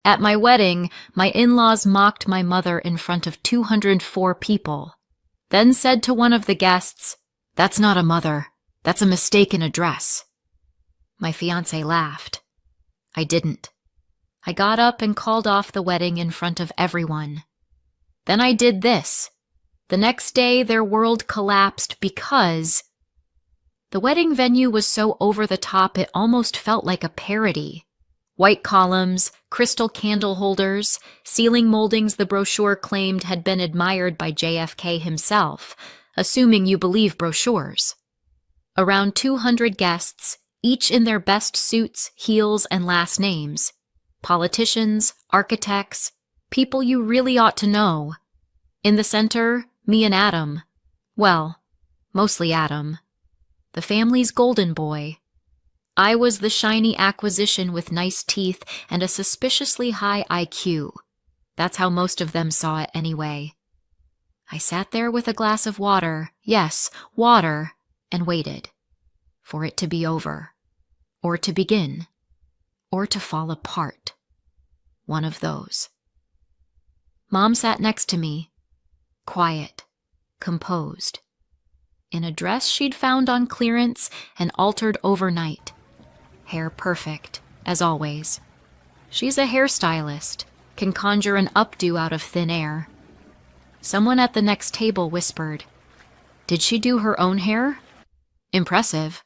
At my wedding, my in-laws mocked my mother in front of 204 people, then said to one of the guests, "That's not a mother, that's a mistaken address." My fiancé laughed. I didn't. I got up and called off the wedding in front of everyone. Then I did this. The next day, their world collapsed because the wedding venue was so over the top it almost felt like a parody. White columns, crystal candle holders, ceiling moldings the brochure claimed had been admired by JFK himself, assuming you believe brochures. Around 200 guests, each in their best suits, heels, and last names. Politicians, architects, people you really ought to know. In the center, me and Adam. Well, mostly Adam. The family's golden boy. I was the shiny acquisition with nice teeth and a suspiciously high IQ. That's how most of them saw it anyway. I sat there with a glass of water, yes, water, and waited. For it to be over. Or to begin. Or to fall apart. One of those. Mom sat next to me. Quiet. Composed. In a dress she'd found on clearance and altered overnight. Hair perfect, as always. She's a hairstylist, can conjure an updo out of thin air. Someone at the next table whispered, "Did she do her own hair? Impressive."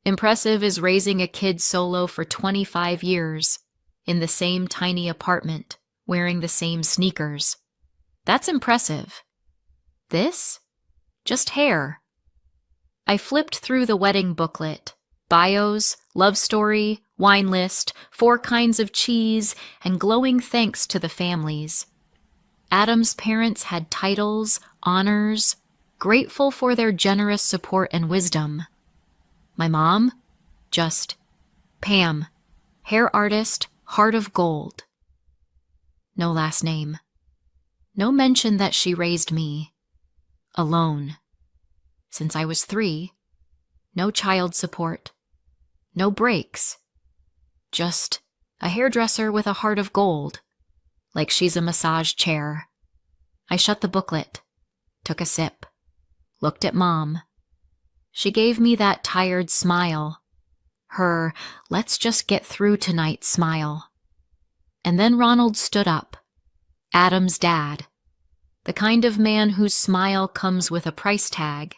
Impressive is raising a kid solo for 25 years, in the same tiny apartment, wearing the same sneakers. That's impressive. This? Just hair. I flipped through the wedding booklet. Bios, love story, wine list, 4 kinds of cheese, and glowing thanks to the families. Adam's parents had titles, honors, grateful for their generous support and wisdom. My mom? Just Pam, hair artist, heart of gold. No last name. No mention that she raised me. Alone. Since I was 3. No child support. No breaks. Just a hairdresser with a heart of gold. Like she's a massage chair. I shut the booklet. Took a sip. Looked at Mom. She gave me that tired smile. Her, let's just get through tonight smile. And then Ronald stood up. Adam's dad. The kind of man whose smile comes with a price tag.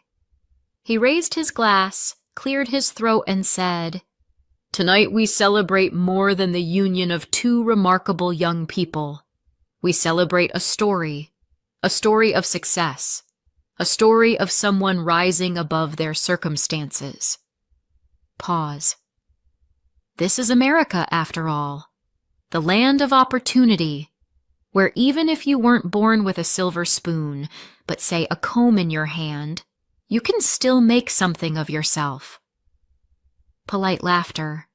He raised his glass, cleared his throat, and said, "Tonight we celebrate more than the union of 2 remarkable young people. We celebrate a story of success, a story of someone rising above their circumstances." Pause. This is America, after all. The land of opportunity, where even if you weren't born with a silver spoon, but say a comb in your hand, you can still make something of yourself. Polite laughter.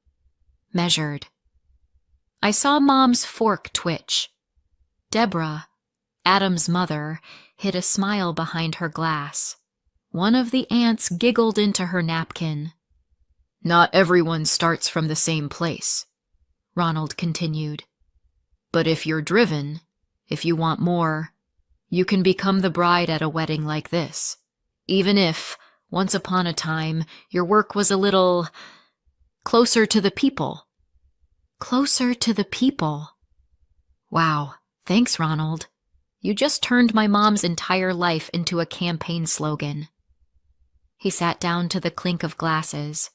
Measured. I saw Mom's fork twitch. Deborah, Adam's mother, hid a smile behind her glass. One of the aunts giggled into her napkin. "Not everyone starts from the same place," Ronald continued. "But if you're driven, if you want more, you can become the bride at a wedding like this. Even if, once upon a time, your work was a little closer to the people." Closer to the people. Wow, thanks, Ronald. You just turned my mom's entire life into a campaign slogan. He sat down to the clink of glasses.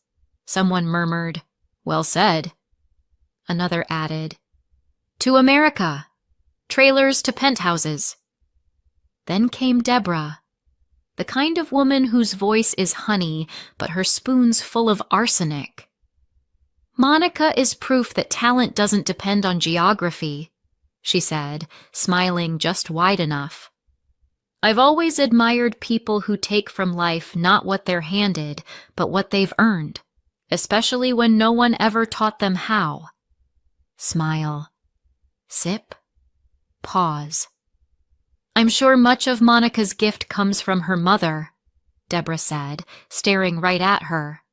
Someone murmured, "Well said." Another added, "To America. Trailers to penthouses." Then came Deborah, the kind of woman whose voice is honey, but her spoon's full of arsenic. "Monica is proof that talent doesn't depend on geography," she said, smiling just wide enough. "I've always admired people who take from life not what they're handed, but what they've earned, especially when no one ever taught them how." Smile. Sip. Pause. "I'm sure much of Monica's gift comes from her mother," Deborah said, staring right at her.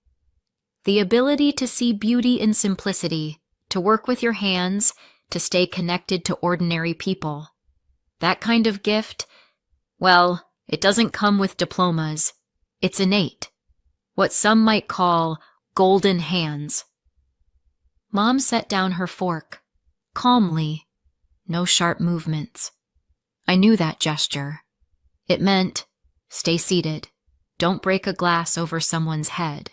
"The ability to see beauty in simplicity, to work with your hands, to stay connected to ordinary people. That kind of gift, well, it doesn't come with diplomas. It's innate. What some might call golden hands. Mom set down her fork, calmly, no sharp movements. I knew that gesture. It meant, stay seated. Don't break a glass over someone's head.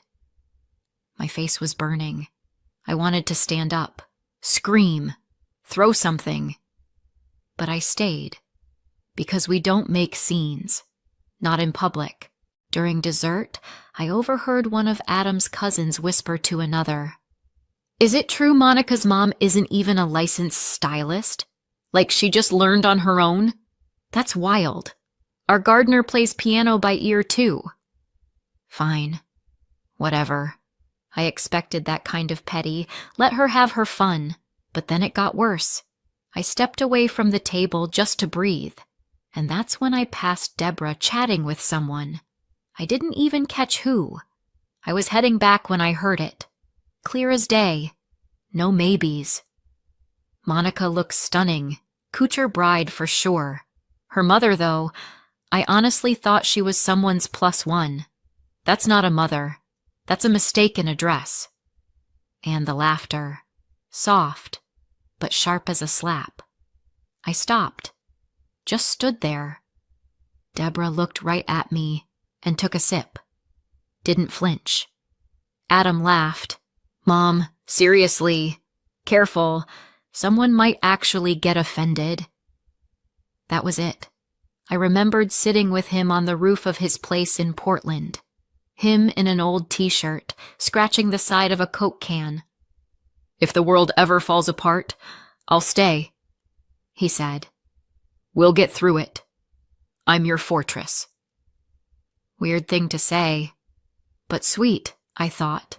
My face was burning. I wanted to stand up, scream, throw something. But I stayed, because we don't make scenes, not in public. During dessert, I overheard one of Adam's cousins whisper to another, "Is it true Monica's mom isn't even a licensed stylist? Like she just learned on her own? That's wild. Our gardener plays piano by ear too." Fine. Whatever. I expected that kind of petty. Let her have her fun. But then it got worse. I stepped away from the table just to breathe. And that's when I passed Deborah chatting with someone. I didn't even catch who. I was heading back when I heard it. Clear as day. No maybes. Monica looks stunning. Couture bride for sure. Her mother, though, I honestly thought she was someone's +1. That's not a mother. That's a mistake in a dress. And the laughter. Soft, but sharp as a slap. I stopped. Just stood there. Deborah looked right at me and took a sip. Didn't flinch. Adam laughed. "Mom, seriously. Careful. Someone might actually get offended." That was it. I remembered sitting with him on the roof of his place in Portland. Him in an old t-shirt, scratching the side of a Coke can. "If the world ever falls apart, I'll stay," he said. "We'll get through it. I'm your fortress." Weird thing to say, but sweet, I thought.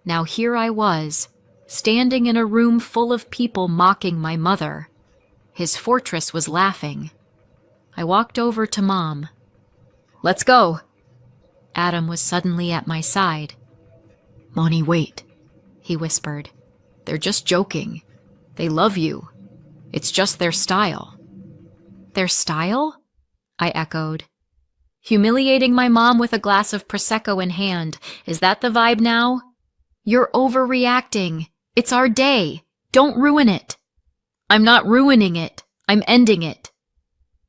Now here I was, standing in a room full of people mocking my mother. His fortress was laughing. I walked over to Mom. "Let's go." Adam was suddenly at my side. "Moni, wait," he whispered. "They're just joking. They love you. It's just their style." "Their style?" I echoed. "Humiliating my mom with a glass of Prosecco in hand. Is that the vibe now?" "You're overreacting. It's our day. Don't ruin it." "I'm not ruining it. I'm ending it."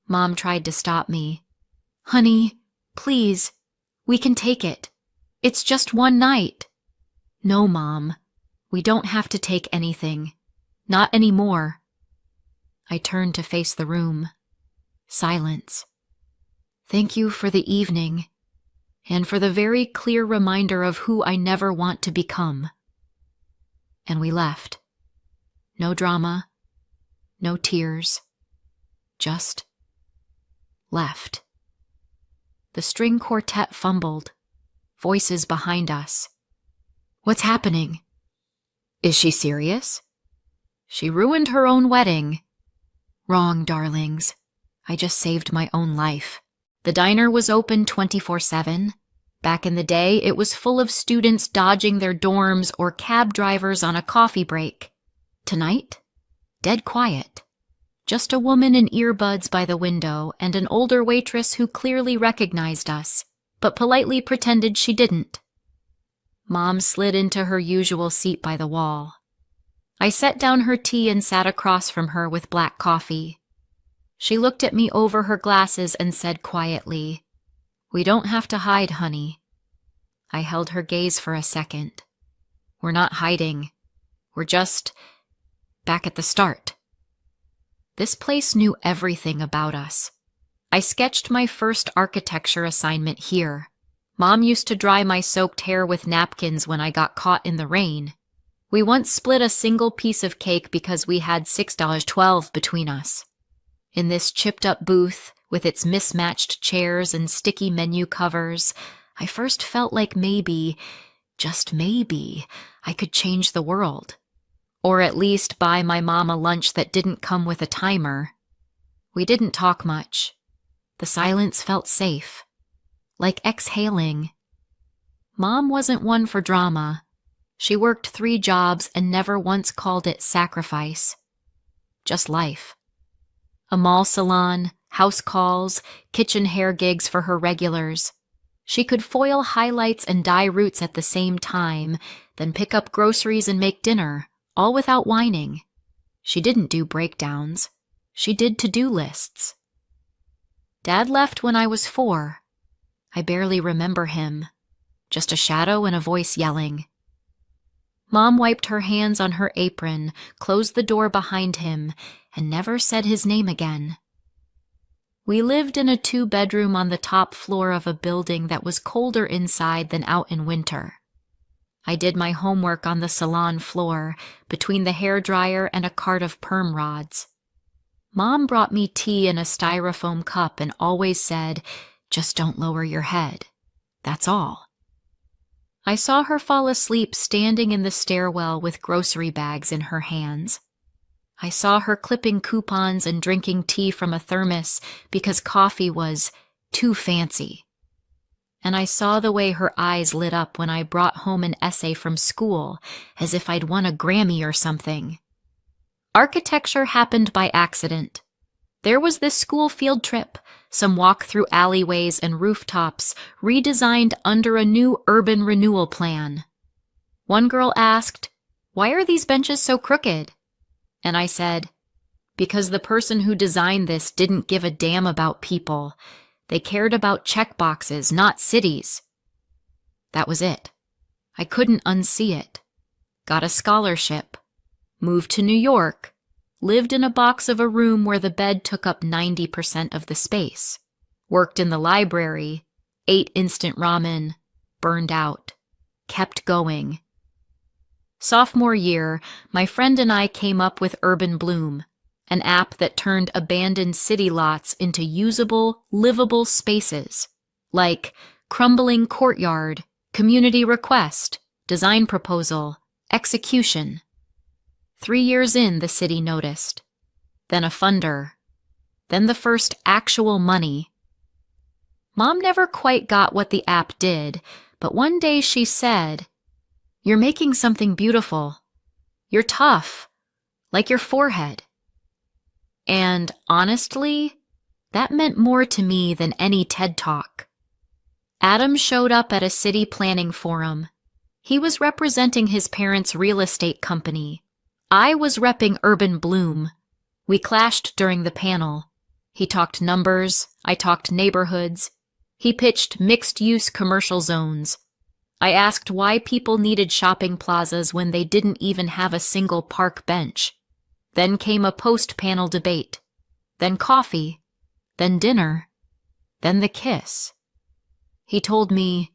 Mom tried to stop me. "Honey, please. We can take it. It's just one night." "No, Mom. We don't have to take anything. Not anymore." I turned to face the room. Silence. "Thank you for the evening, and for the very clear reminder of who I never want to become." And we left. No drama, no tears, just left. The string quartet fumbled, voices behind us. "What's happening?" "Is she serious?" "She ruined her own wedding." "Wrong, darlings. I just saved my own life." The diner was open 24/7. Back in the day, it was full of students dodging their dorms or cab drivers on a coffee break. Tonight, dead quiet. Just a woman in earbuds by the window and an older waitress who clearly recognized us, but politely pretended she didn't. Mom slid into her usual seat by the wall. I set down her tea and sat across from her with black coffee. She looked at me over her glasses and said quietly, "We don't have to hide, honey." I held her gaze for a second. "We're not hiding. We're just back at the start." This place knew everything about us. I sketched my first architecture assignment here. Mom used to dry my soaked hair with napkins when I got caught in the rain. We once split a single piece of cake because we had $6.12 between us. In this chipped-up booth, with its mismatched chairs and sticky menu covers, I first felt like maybe, just maybe, I could change the world. Or at least buy my mom a lunch that didn't come with a timer. We didn't talk much. The silence felt safe, like exhaling. Mom wasn't one for drama. She worked 3 jobs and never once called it sacrifice. just life. A mall salon, house calls, kitchen hair gigs for her regulars. She could foil highlights and dye roots at the same time, then pick up groceries and make dinner, all without whining. She didn't do breakdowns. She did to-do lists. Dad left when I was 4. I barely remember him. Just a shadow and a voice yelling. Mom wiped her hands on her apron, closed the door behind him, and never said his name again. We lived in a 2-bedroom on the top floor of a building that was colder inside than out in winter. I did my homework on the salon floor, between the hairdryer and a cart of perm rods. Mom brought me tea in a styrofoam cup and always said, "Just don't lower your head. That's all." I saw her fall asleep standing in the stairwell with grocery bags in her hands. I saw her clipping coupons and drinking tea from a thermos because coffee was too fancy. And I saw the way her eyes lit up when I brought home an essay from school, as if I'd won a Grammy or something. Architecture happened by accident. There was this school field trip, some walk through alleyways and rooftops redesigned under a new urban renewal plan. One girl asked, "Why are these benches so crooked?" And I said, "Because the person who designed this didn't give a damn about people. They cared about checkboxes, not cities." That was it. I couldn't unsee it. Got a scholarship. Moved to New York. Lived in a box of a room where the bed took up 90% of the space. Worked in the library. Ate instant ramen. Burned out. Kept going. Sophomore year, my friend and I came up with Urban Bloom, an app that turned abandoned city lots into usable, livable spaces, like crumbling courtyard, community request, design proposal, execution. 3 years in, the city noticed. Then a funder. Then the first actual money. Mom never quite got what the app did, but one day she said, "You're making something beautiful. You're tough, like your forehead." And honestly, that meant more to me than any TED Talk. Adam showed up at a city planning forum. He was representing his parents' real estate company. I was repping Urban Bloom. We clashed during the panel. He talked numbers, I talked neighborhoods. He pitched mixed-use commercial zones. I asked why people needed shopping plazas when they didn't even have a single park bench. Then came a post-panel debate. Then coffee. Then dinner. Then the kiss. He told me,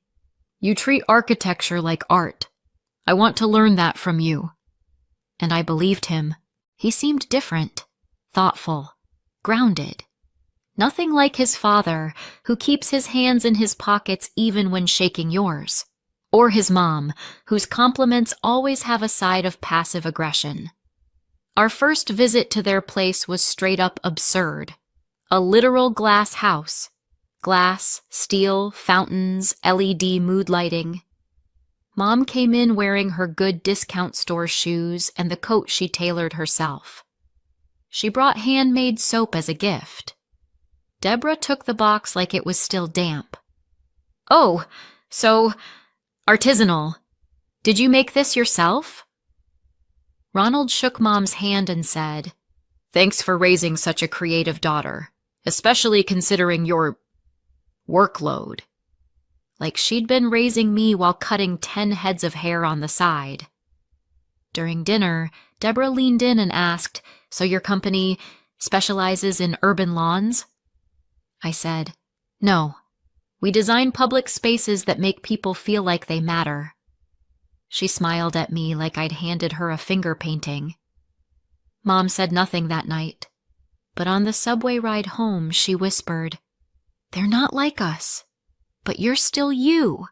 "You treat architecture like art. I want to learn that from you." And I believed him. He seemed different, thoughtful, grounded. Nothing like his father, who keeps his hands in his pockets even when shaking yours. Or his mom, whose compliments always have a side of passive aggression. Our first visit to their place was straight up absurd. A literal glass house. Glass, steel, fountains, LED mood lighting. Mom came in wearing her good discount store shoes and the coat she tailored herself. She brought handmade soap as a gift. Deborah took the box like it was still damp. "Oh, so artisanal. Did you make this yourself?" Ronald shook Mom's hand and said, "Thanks for raising such a creative daughter, especially considering your workload." Like she'd been raising me while cutting 10 heads of hair on the side. During dinner, Deborah leaned in and asked, "So your company specializes in urban lawns?" I said, "No. We design public spaces that make people feel like they matter." She smiled at me like I'd handed her a finger painting. Mom said nothing that night, but on the subway ride home, she whispered, "They're not like us, but you're still you."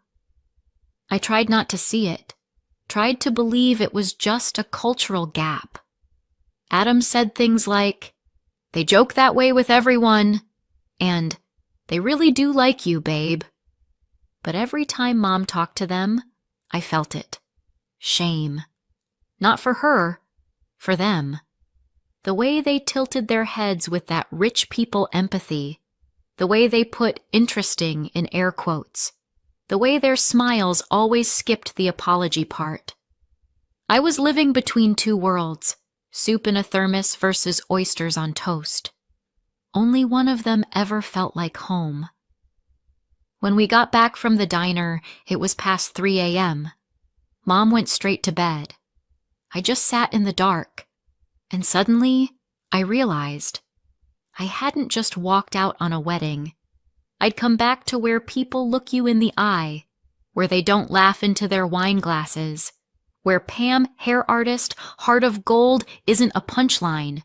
I tried not to see it, tried to believe it was just a cultural gap. Adam said things like, "They joke that way with everyone," and "They really do like you, babe." But every time Mom talked to them, I felt it. Shame. Not for her, for them. The way they tilted their heads with that rich people empathy. The way they put interesting in air quotes. The way their smiles always skipped the apology part. I was living between two worlds, soup in a thermos versus oysters on toast. Only one of them ever felt like home. When we got back from the diner, it was past 3 a.m. Mom went straight to bed. I just sat in the dark, and suddenly I realized I hadn't just walked out on a wedding. I'd come back to where people look you in the eye, where they don't laugh into their wine glasses, where Pam, hair artist, heart of gold, isn't a punchline.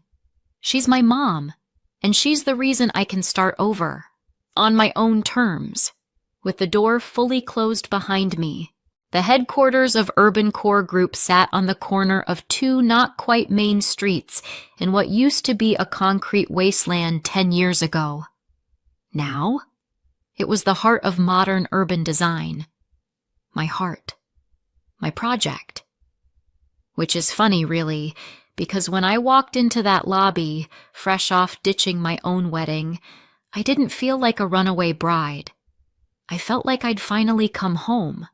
She's my mom, and she's the reason I can start over, on my own terms, with the door fully closed behind me. The headquarters of Urban Core Group sat on the corner of two not quite main streets in what used to be a concrete wasteland 10 years ago. Now, it was the heart of modern urban design. My heart. My project. Which is funny, really, because when I walked into that lobby, fresh off ditching my own wedding, I didn't feel like a runaway bride. I felt like I'd finally come home.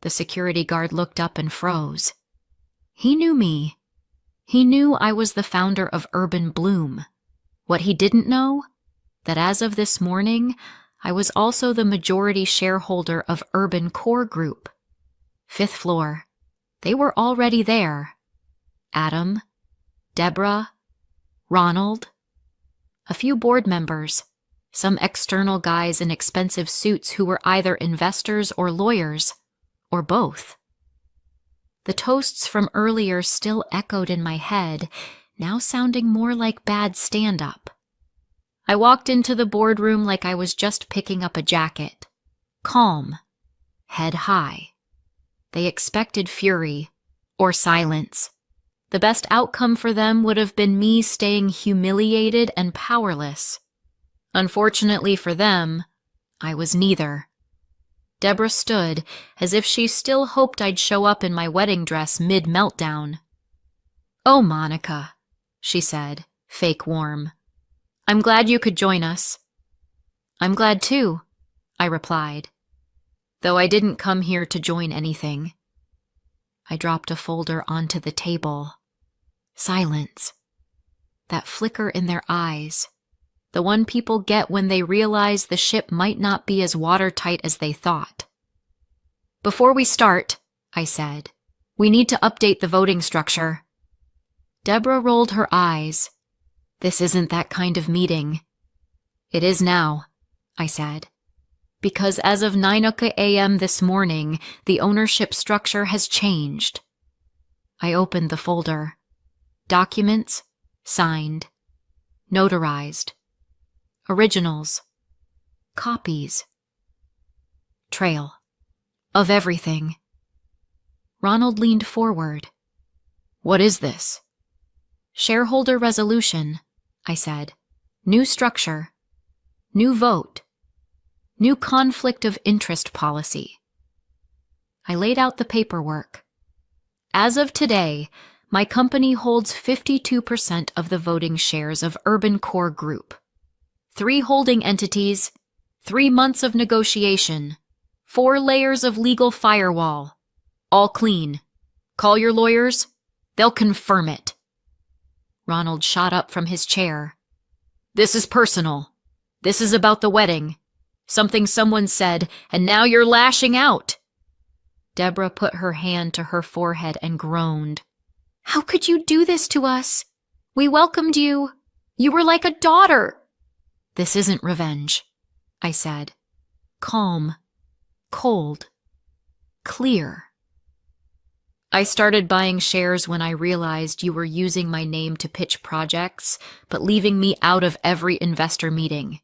The security guard looked up and froze. He knew me. He knew I was the founder of Urban Bloom. What he didn't know? That as of this morning, I was also the majority shareholder of Urban Core Group. 5th floor. They were already there. Adam, Deborah, Ronald, a few board members, some external guys in expensive suits who were either investors or lawyers, or both. The toasts from earlier still echoed in my head, now sounding more like bad stand-up. I walked into the boardroom like I was just picking up a jacket. Calm. Head high. They expected fury, or silence. The best outcome for them would have been me staying humiliated and powerless. Unfortunately for them, I was neither. Deborah stood, as if she still hoped I'd show up in my wedding dress mid-meltdown. "Oh, Monica," she said, fake warm. "I'm glad you could join us." "I'm glad too," I replied, though I didn't come here to join anything. I dropped a folder onto the table. Silence. That flicker in their eyes. The one people get when they realize the ship might not be as watertight as they thought. "Before we start," I said, "we need to update the voting structure." Deborah rolled her eyes. "This isn't that kind of meeting." "It is now," I said, "because as of 9 a.m. this morning, the ownership structure has changed." I opened the folder. Documents, signed, notarized. Originals. Copies. Trail. Of everything. Ronald leaned forward. "What is this?" "Shareholder resolution," I said. "New structure. New vote. New conflict of interest policy." I laid out the paperwork. As of today, my company holds 52% of the voting shares of Urban Core Group. 3 holding entities, 3 months of negotiation, 4 layers of legal firewall. All clean. Call your lawyers. They'll confirm it. Ronald shot up from his chair. "This is personal. This is about the wedding. Something someone said, and now you're lashing out." Deborah put her hand to her forehead and groaned. "How could you do this to us? We welcomed you. You were like a daughter." "This isn't revenge," I said. Calm, cold, clear. "I started buying shares when I realized you were using my name to pitch projects, but leaving me out of every investor meeting.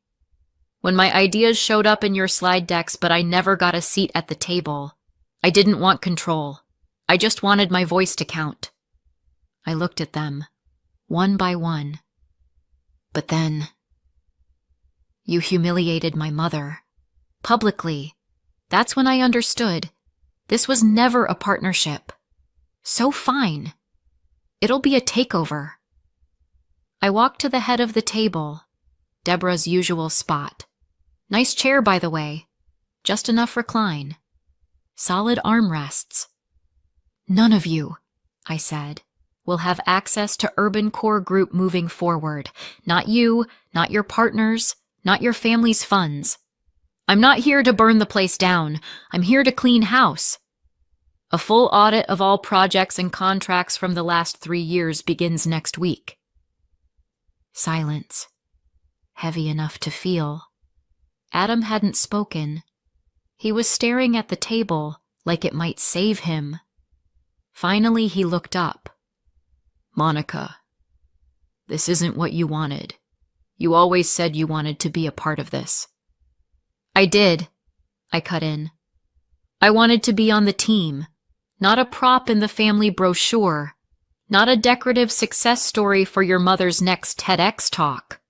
When my ideas showed up in your slide decks, but I never got a seat at the table. I didn't want control. I just wanted my voice to count." I looked at them, one by one. "But then, you humiliated my mother. Publicly. That's when I understood. This was never a partnership. So fine. It'll be a takeover. I walked to the head of the table, Deborah's usual spot. Nice chair, by the way. Just enough recline. Solid armrests. None of you, I said, will have access to Urban Core Group moving forward. Not you, not your partners, not your family's funds. I'm not here to burn the place down. I'm here to clean house. A full audit of all projects and contracts from the last 3 years begins next week. Silence. Heavy enough to feel. Adam hadn't spoken. He was staring at the table like it might save him. Finally, he looked up. Monica, this isn't what you wanted. You always said you wanted to be a part of this. I did, I cut in. I wanted to be on the team, not a prop in the family brochure, not a decorative success story for your mother's next TEDx talk.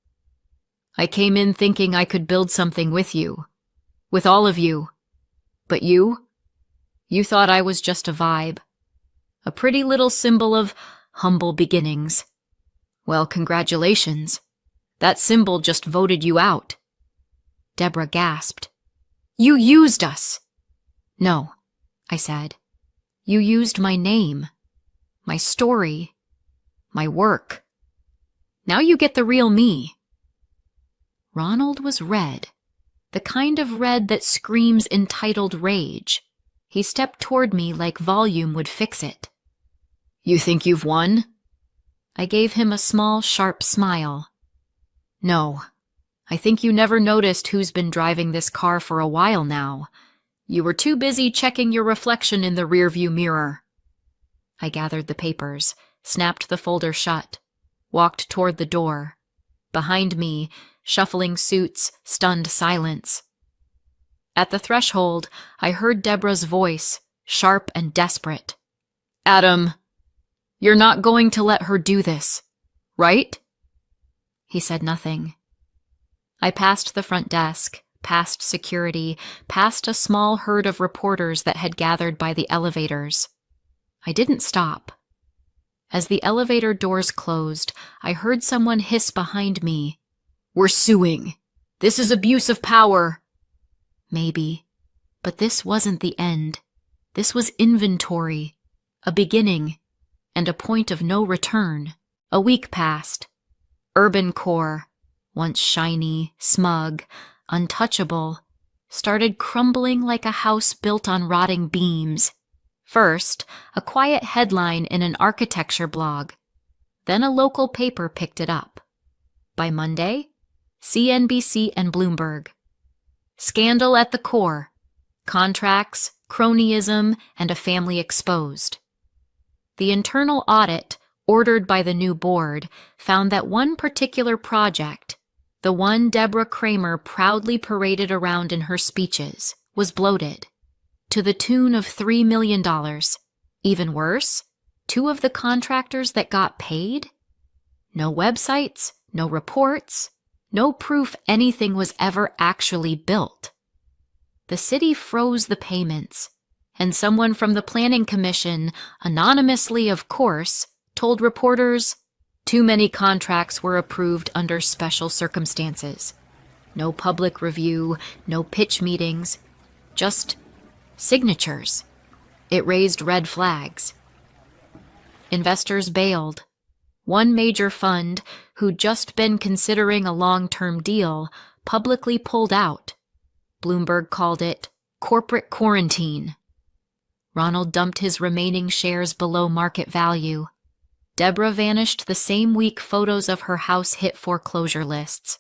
I came in thinking I could build something with you, with all of you. But you thought I was just a vibe, a pretty little symbol of humble beginnings. Well, congratulations. That symbol just voted you out. Deborah gasped. You used us. No, I said. You used my name, my story, my work. Now you get the real me. Ronald was red, the kind of red that screams entitled rage. He stepped toward me like volume would fix it. You think you've won? I gave him a small, sharp smile. No, I think you never noticed who's been driving this car for a while now. You were too busy checking your reflection in the rearview mirror. I gathered the papers, snapped the folder shut, walked toward the door. Behind me, shuffling suits, stunned silence. At the threshold, I heard Deborah's voice, sharp and desperate. Adam, you're not going to let her do this, right? He said nothing. I passed the front desk, past security, past a small herd of reporters that had gathered by the elevators. I didn't stop. As the elevator doors closed, I heard someone hiss behind me. We're suing. This is abuse of power. Maybe, but this wasn't the end. This was inventory, a beginning, and a point of no return. A week passed. Urban Core, once shiny, smug, untouchable, started crumbling like a house built on rotting beams. First, a quiet headline in an architecture blog. Then a local paper picked it up. By Monday, CNBC and Bloomberg. Scandal at the core. Contracts, cronyism, and a family exposed. The internal audit, ordered by the new board, found that one particular project, the one Deborah Kramer proudly paraded around in her speeches, was bloated, to the tune of $3 million. Even worse, 2 of the contractors that got paid? No websites, no reports, no proof anything was ever actually built. The city froze the payments, and someone from the Planning Commission, anonymously of course, told reporters too many contracts were approved under special circumstances. No public review, no pitch meetings, just signatures. It raised red flags. Investors bailed. One major fund, who'd just been considering a long-term deal, publicly pulled out. Bloomberg called it corporate quarantine. Ronald dumped his remaining shares below market value. Deborah vanished the same week photos of her house hit foreclosure lists.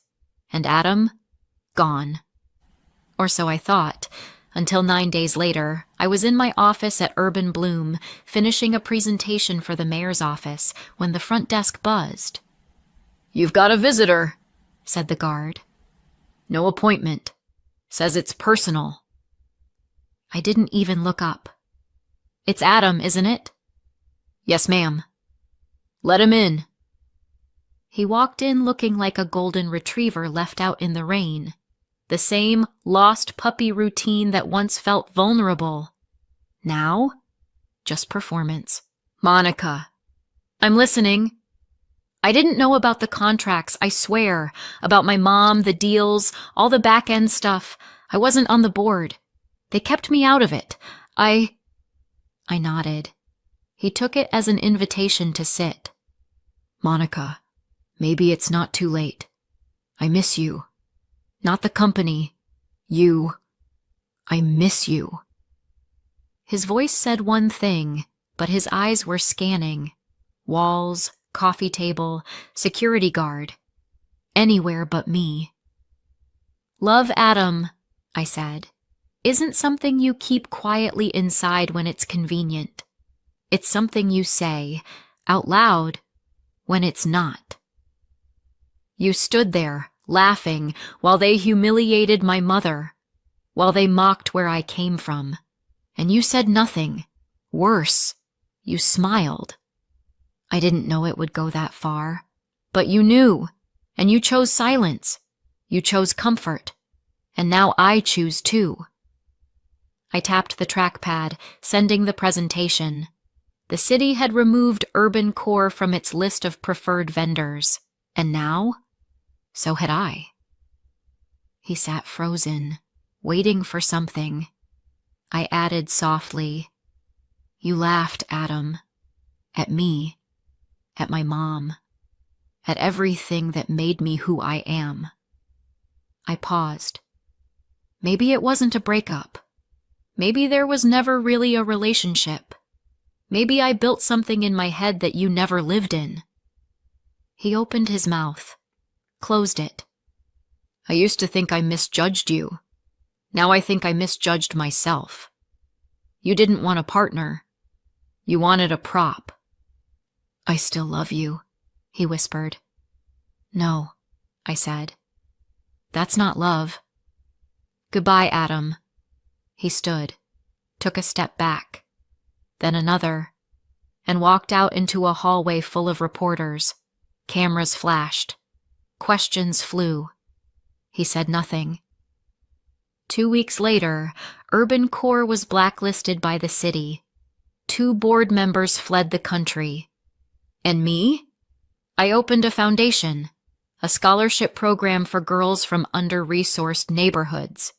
And Adam? Gone. Or so I thought, until 9 days later, I was in my office at Urban Bloom, finishing a presentation for the mayor's office, when the front desk buzzed. You've got a visitor, said the guard. No appointment. Says it's personal. I didn't even look up. It's Adam, isn't it? Yes, ma'am. Let him in. He walked in looking like a golden retriever left out in the rain. The same lost puppy routine that once felt vulnerable. Now, just performance. Monica. I'm listening. I didn't know about the contracts, I swear, about my mom, the deals, all the back-end stuff. I wasn't on the board. They kept me out of it. I nodded. He took it as an invitation to sit. Monica, maybe it's not too late. I miss you. Not the company. You. I miss you. His voice said one thing, but his eyes were scanning. Walls, coffee table, security guard. Anywhere but me. Love, Adam, I said, isn't something you keep quietly inside when it's convenient. It's something you say, out loud, when it's not. You stood there, laughing, while they humiliated my mother, while they mocked where I came from. And you said nothing. Worse, you smiled. I didn't know it would go that far. But you knew, and you chose silence. You chose comfort. And now I choose too. I tapped the trackpad, sending the presentation. The city had removed Urban Core from its list of preferred vendors. And now, so had I. He sat frozen, waiting for something. I added softly, You laughed, Adam. At me. At my mom. At everything that made me who I am. I paused. Maybe it wasn't a breakup. Maybe there was never really a relationship. Maybe I built something in my head that you never lived in. He opened his mouth, closed it. I used to think I misjudged you. Now I think I misjudged myself. You didn't want a partner. You wanted a prop. I still love you, he whispered. No, I said. That's not love. Goodbye, Adam. He stood, took a step back, then another, and walked out into a hallway full of reporters. Cameras flashed. Questions flew. He said nothing. 2 weeks later, Urban Core was blacklisted by the city. 2 board members fled the country. And me? I opened a foundation, a scholarship program for girls from under-resourced neighborhoods.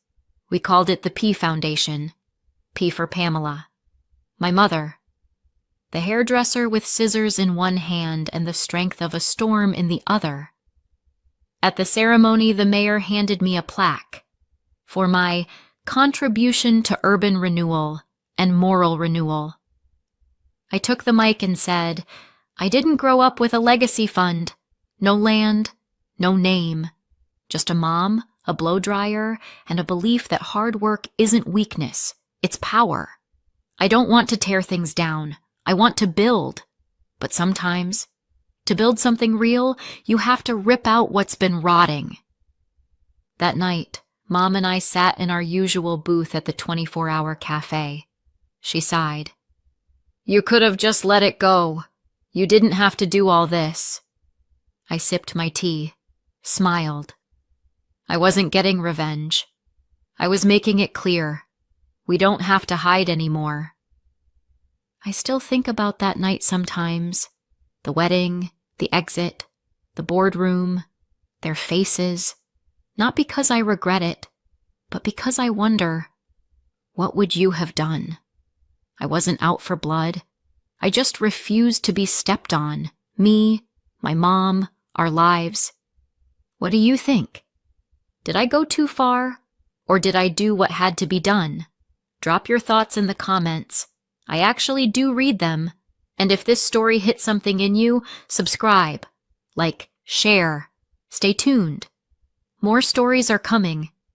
We called it the P Foundation. P for Pamela. My mother. The hairdresser with scissors in one hand and the strength of a storm in the other. At the ceremony, the mayor handed me a plaque for my contribution to urban renewal and moral renewal. I took the mic and said, I didn't grow up with a legacy fund. No land, no name. Just a mom, a blow dryer, and a belief that hard work isn't weakness, it's power. I don't want to tear things down. I want to build. But sometimes, to build something real, you have to rip out what's been rotting. That night, Mom and I sat in our usual booth at the 24-hour cafe. She sighed. You could have just let it go. You didn't have to do all this. I sipped my tea, smiled. I wasn't getting revenge. I was making it clear. We don't have to hide anymore. I still think about that night sometimes. The wedding, the exit, the boardroom, their faces. Not because I regret it, but because I wonder, what would you have done? I wasn't out for blood. I just refused to be stepped on. Me, my mom, our lives. What do you think? Did I go too far? Or did I do what had to be done? Drop your thoughts in the comments. I actually do read them. And if this story hit something in you, subscribe, like, share. Stay tuned. More stories are coming.